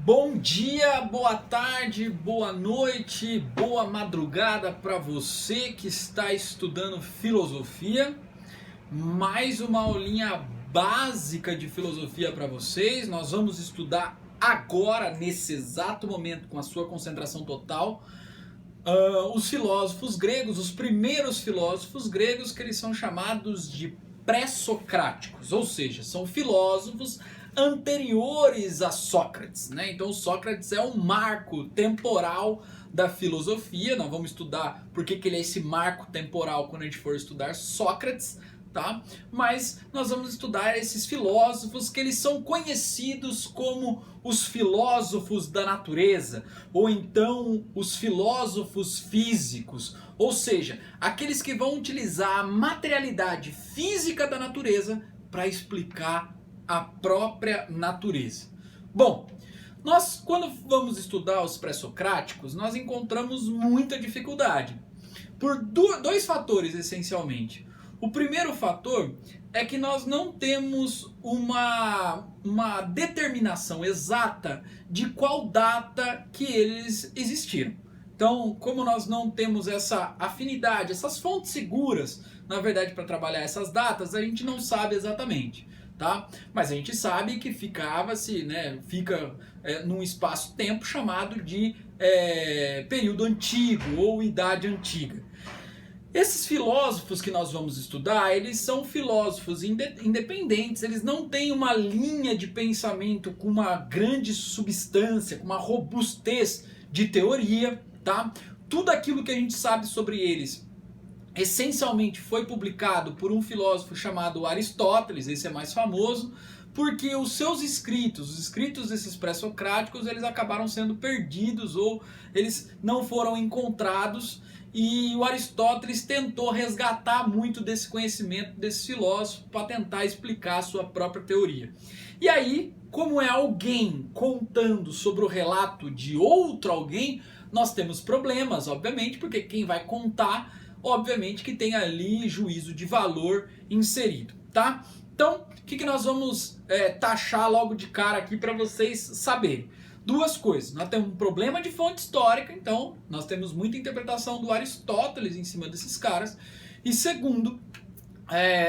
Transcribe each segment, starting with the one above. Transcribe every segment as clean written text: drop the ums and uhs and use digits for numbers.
Bom dia, boa tarde, boa noite, boa madrugada para você que está estudando filosofia. Mais uma aulinha básica de filosofia para vocês. Nós vamos estudar agora, nesse exato momento, com a sua concentração total, os filósofos gregos, os primeiros filósofos gregos, que eles são chamados de pré-socráticos, ou seja, são filósofos anteriores a Sócrates, né? Então Sócrates é um marco temporal da filosofia. Nós vamos estudar por que ele é esse marco temporal quando a gente for estudar Sócrates, tá? Mas nós vamos estudar esses filósofos que eles são conhecidos como os filósofos da natureza, ou então os filósofos físicos, ou seja, aqueles que vão utilizar a materialidade física da natureza para explicar a própria natureza. Bom, nós quando vamos estudar os pré-socráticos, nós encontramos muita dificuldade por dois fatores essencialmente. O primeiro fator é que nós não temos uma determinação exata de qual data que eles existiram. Então, como nós não temos essa afinidade, essas fontes seguras, na verdade, para trabalhar essas datas, a gente não sabe exatamente. Tá? Mas a gente sabe que fica num espaço-tempo chamado de período antigo ou idade antiga. Esses filósofos que nós vamos estudar, eles são filósofos independentes, eles não têm uma linha de pensamento com uma grande substância, com uma robustez de teoria, tá? Tudo aquilo que a gente sabe sobre eles essencialmente foi publicado por um filósofo chamado Aristóteles, esse é mais famoso, porque os seus escritos, os escritos desses pré-socráticos, eles acabaram sendo perdidos ou eles não foram encontrados, e o Aristóteles tentou resgatar muito desse conhecimento desse filósofo para tentar explicar a sua própria teoria. E aí, como é alguém contando sobre o relato de outro alguém, nós temos problemas, obviamente, porque quem vai contar, obviamente que tem ali juízo de valor inserido, tá? Então, o que nós vamos taxar logo de cara aqui para vocês saberem? Duas coisas. Nós temos um problema de fonte histórica, então nós temos muita interpretação do Aristóteles em cima desses caras. E segundo,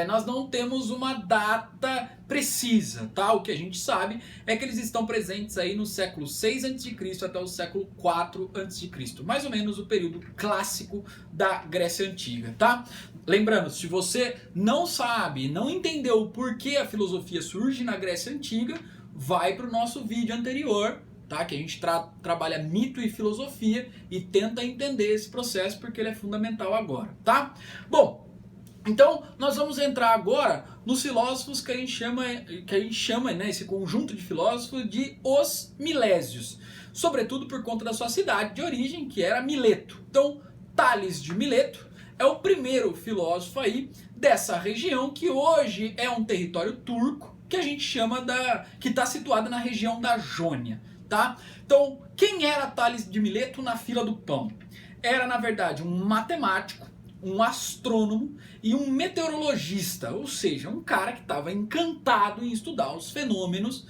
nós não temos uma data precisa, tá? O que a gente sabe é que eles estão presentes aí no século 6 a.C. até o século 4 a.C., mais ou menos o período clássico da Grécia Antiga, tá? Lembrando, se você não sabe, não entendeu por que a filosofia surge na Grécia Antiga, vai para o nosso vídeo anterior, tá? Que a gente trabalha mito e filosofia e tenta entender esse processo porque ele é fundamental agora, tá? Bom, então nós vamos entrar agora nos filósofos que a gente chama, né, esse conjunto de filósofos de os Milésios, sobretudo por conta da sua cidade de origem, que era Mileto. Então, Tales de Mileto é o primeiro filósofo aí dessa região, que hoje é um território turco, que a gente chama que está situada na região da Jônia, tá? Então, quem era Tales de Mileto na fila do pão? Era, na verdade, um matemático, um astrônomo e um meteorologista, ou seja, um cara que estava encantado em estudar os fenômenos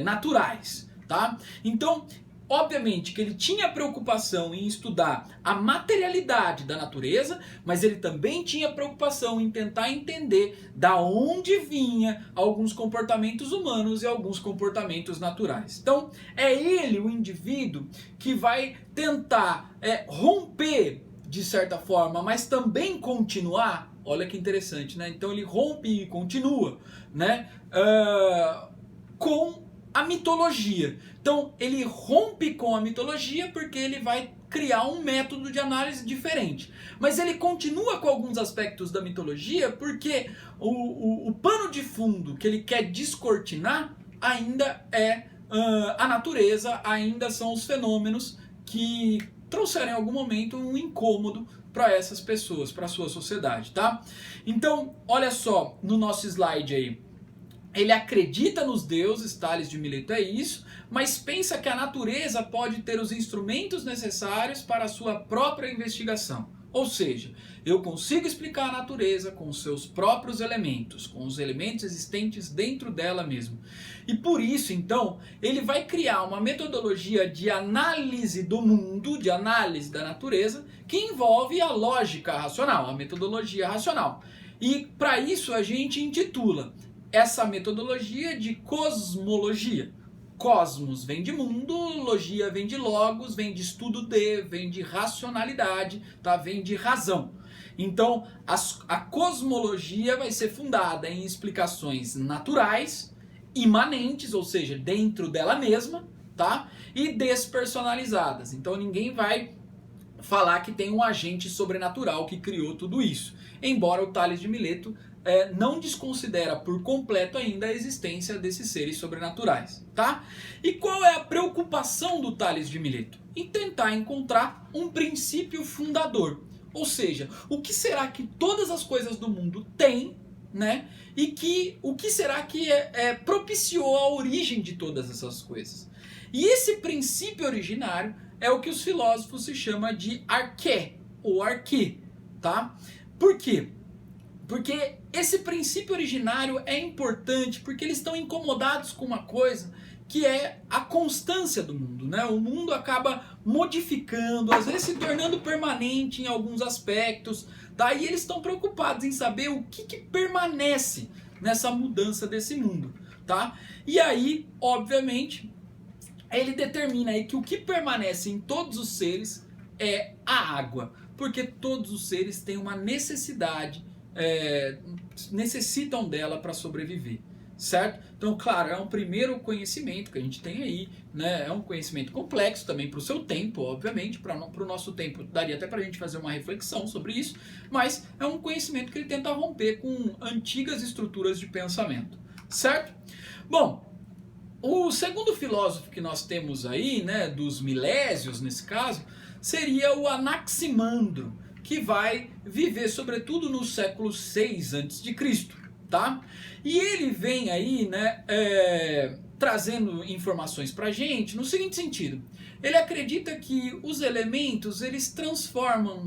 naturais, tá? Então, obviamente que ele tinha preocupação em estudar a materialidade da natureza, mas ele também tinha preocupação em tentar entender da onde vinha alguns comportamentos humanos e alguns comportamentos naturais. Então, é ele o indivíduo que vai tentar romper de certa forma, mas também continuar. Olha que interessante, né? Então ele rompe e continua, né? Com a mitologia. Então ele rompe com a mitologia porque ele vai criar um método de análise diferente. Mas ele continua com alguns aspectos da mitologia porque o pano de fundo que ele quer descortinar ainda é a natureza, ainda são os fenômenos que trouxeram em algum momento um incômodo para essas pessoas, para a sua sociedade, tá? Então, olha só, no nosso slide aí, ele acredita nos deuses, Tales de Mileto é isso, mas pensa que a natureza pode ter os instrumentos necessários para a sua própria investigação. Ou seja, eu consigo explicar a natureza com os seus próprios elementos, com os elementos existentes dentro dela mesmo. E por isso, então, ele vai criar uma metodologia de análise do mundo, de análise da natureza, que envolve a lógica racional, a metodologia racional. E para isso a gente intitula essa metodologia de cosmologia. Cosmos vem de mundo, logia vem de logos, vem de estudo de, vem de racionalidade, tá? Vem de razão. Então, a cosmologia vai ser fundada em explicações naturais, imanentes, ou seja, dentro dela mesma, tá? E despersonalizadas. Então, ninguém vai falar que tem um agente sobrenatural que criou tudo isso. Embora o Tales de Mileto não desconsidera por completo ainda a existência desses seres sobrenaturais, tá? E qual é a preocupação do Tales de Mileto? Em tentar encontrar um princípio fundador. Ou seja, o que será que todas as coisas do mundo têm, né? E o que será que propiciou a origem de todas essas coisas? E esse princípio originário é o que os filósofos se chamam de arqué, ou arquê, tá? Por quê? Porque esse princípio originário é importante porque eles estão incomodados com uma coisa que é a constância do mundo, né? O mundo acaba modificando, às vezes se tornando permanente em alguns aspectos, tá? E eles estão preocupados em saber o que permanece nessa mudança desse mundo, tá? E aí, obviamente, ele determina aí que o que permanece em todos os seres é a água, porque todos os seres têm uma necessidade, necessitam dela para sobreviver, certo? Então, claro, é um primeiro conhecimento que a gente tem aí, né? É um conhecimento complexo também para o seu tempo, obviamente, para o nosso tempo daria até para a gente fazer uma reflexão sobre isso, mas é um conhecimento que ele tenta romper com antigas estruturas de pensamento, certo? Bom, o segundo filósofo que nós temos aí, né, dos milésios nesse caso, seria o Anaximandro, que vai viver sobretudo no século 6 a.C., tá? E ele vem aí, né, trazendo informações pra gente no seguinte sentido. Ele acredita que os elementos, eles transformam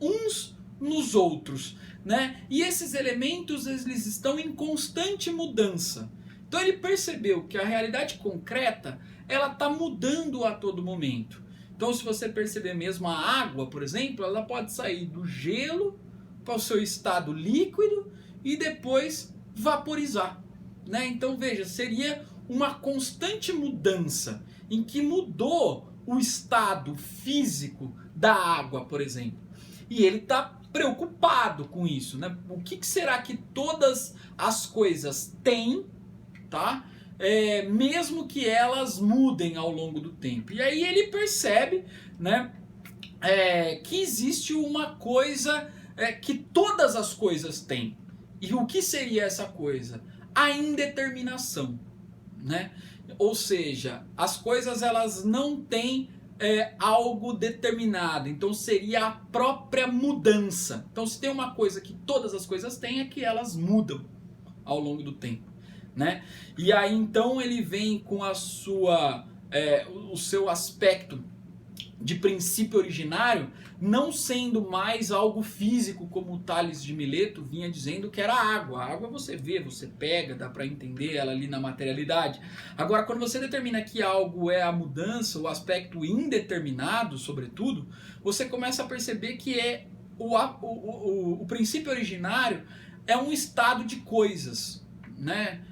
uns nos outros, né? E esses elementos, eles estão em constante mudança. Então ele percebeu que a realidade concreta, ela está mudando a todo momento. Então, se você perceber mesmo a água, por exemplo, ela pode sair do gelo para o seu estado líquido e depois vaporizar, né? Então, veja, seria uma constante mudança em que mudou o estado físico da água, por exemplo. E ele está preocupado com isso, né? O que será que todas as coisas têm, tá? Mesmo que elas mudem ao longo do tempo. E aí ele percebe, né, que existe uma coisa que todas as coisas têm. E o que seria essa coisa? A indeterminação, né? Ou seja, as coisas elas não têm algo determinado, então seria a própria mudança. Então se tem uma coisa que todas as coisas têm é que elas mudam ao longo do tempo. Né? E aí então ele vem com a o seu aspecto de princípio originário, não sendo mais algo físico como o Tales de Mileto vinha dizendo que era a água. A água você vê, você pega, dá para entender ela ali na materialidade. Agora, quando você determina que algo é a mudança, o aspecto indeterminado, sobretudo, você começa a perceber que o princípio originário é um estado de coisas, né?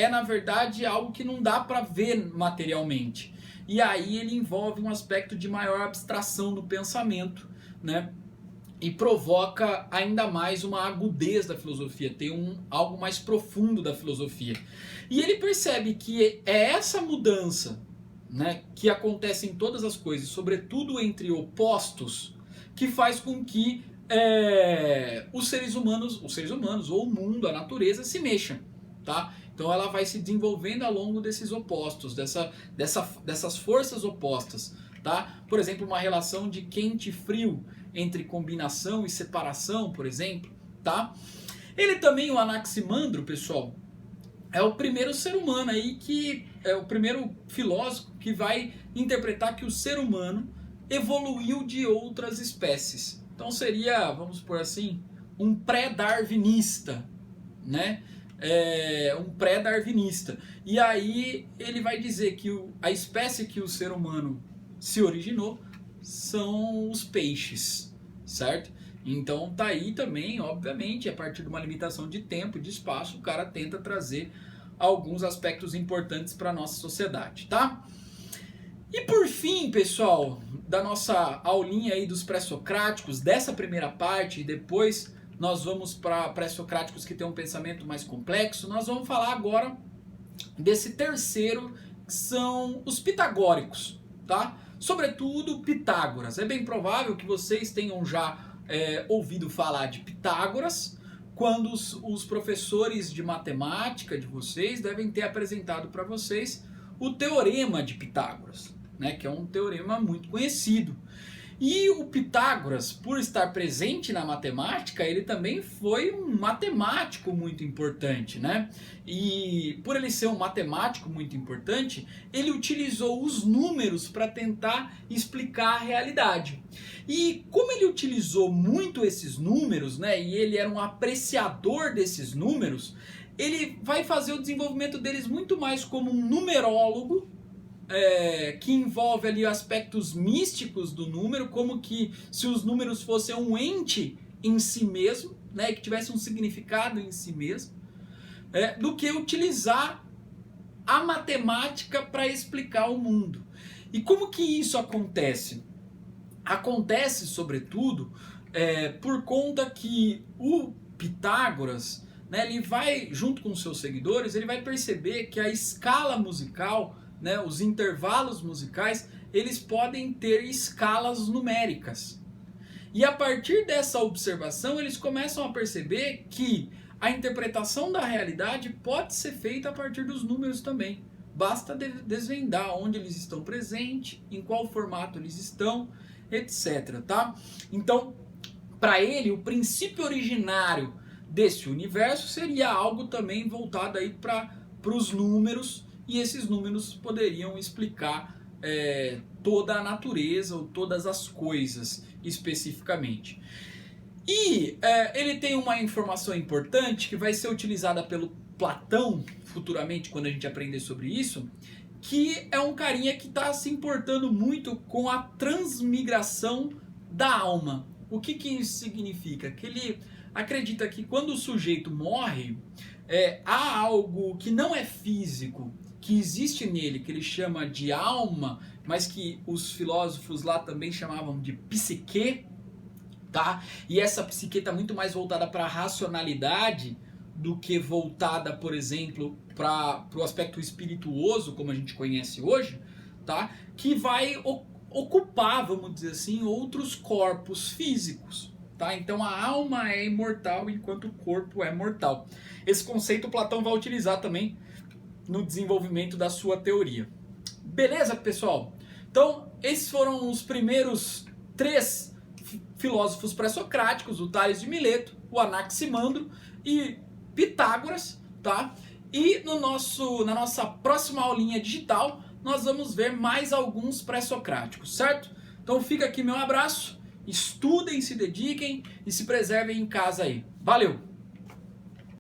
Na verdade algo que não dá para ver materialmente. E aí ele envolve um aspecto de maior abstração do pensamento, né? E provoca ainda mais uma agudez da filosofia, tem algo mais profundo da filosofia. E ele percebe que é essa mudança, né, que acontece em todas as coisas, sobretudo entre opostos, que faz com que os seres humanos ou o mundo, a natureza, se mexam. Tá? Então ela vai se desenvolvendo ao longo desses opostos, dessas forças opostas. Tá? Por exemplo, uma relação de quente e frio, entre combinação e separação, por exemplo. Tá? Ele também, o Anaximandro, pessoal, é o primeiro ser humano aí o primeiro filósofo que vai interpretar que o ser humano evoluiu de outras espécies. Então seria, vamos por assim, um pré-darwinista, né? Um pré-darwinista. E aí ele vai dizer que a espécie que o ser humano se originou são os peixes, certo? Então tá aí também, obviamente, a partir de uma limitação de tempo, de espaço, o cara tenta trazer alguns aspectos importantes para a nossa sociedade, tá? E por fim, pessoal, da nossa aulinha aí dos pré-socráticos, dessa primeira parte, e depois nós vamos para pré-socráticos que têm um pensamento mais complexo, nós vamos falar agora desse terceiro, que são os pitagóricos, tá? Sobretudo Pitágoras. É bem provável que vocês tenham já ouvido falar de Pitágoras, quando os professores de matemática de vocês devem ter apresentado para vocês o Teorema de Pitágoras, né, que é um teorema muito conhecido. E o Pitágoras, por estar presente na matemática, ele também foi um matemático muito importante, né? E por ele ser um matemático muito importante, ele utilizou os números para tentar explicar a realidade. E como ele utilizou muito esses números, né, e ele era um apreciador desses números, ele vai fazer o desenvolvimento deles muito mais como um numerólogo, que envolve ali aspectos místicos do número, como que se os números fossem um ente em si mesmo, né, que tivesse um significado em si mesmo, do que utilizar a matemática para explicar o mundo. E como que isso acontece? Acontece, sobretudo, por conta que o Pitágoras, né, ele vai, junto com seus seguidores, ele vai perceber que a escala musical, né, os intervalos musicais, eles podem ter escalas numéricas. E a partir dessa observação, eles começam a perceber que a interpretação da realidade pode ser feita a partir dos números também. Basta desvendar onde eles estão presentes, em qual formato eles estão, etc. Tá? Então, para ele, o princípio originário desse universo seria algo também voltado aí para os números, e esses números poderiam explicar toda a natureza ou todas as coisas especificamente. E ele tem uma informação importante que vai ser utilizada pelo Platão futuramente, quando a gente aprender sobre isso, que é um carinha que está se importando muito com a transmigração da alma. O que isso significa? Que ele acredita que quando o sujeito morre, há algo que não é físico, que existe nele, que ele chama de alma, mas que os filósofos lá também chamavam de psique, tá? E essa psique está muito mais voltada para a racionalidade do que voltada, por exemplo, para o aspecto espirituoso, como a gente conhece hoje, tá? Que vai ocupar, vamos dizer assim, outros corpos físicos. Tá? Então a alma é imortal enquanto o corpo é mortal. Esse conceito Platão vai utilizar também no desenvolvimento da sua teoria. Beleza, pessoal? Então, esses foram os primeiros 3 filósofos pré-socráticos, o Tales de Mileto, o Anaximandro e Pitágoras, tá? E na nossa próxima aulinha digital, nós vamos ver mais alguns pré-socráticos, certo? Então fica aqui meu abraço, estudem, se dediquem e se preservem em casa aí. Valeu!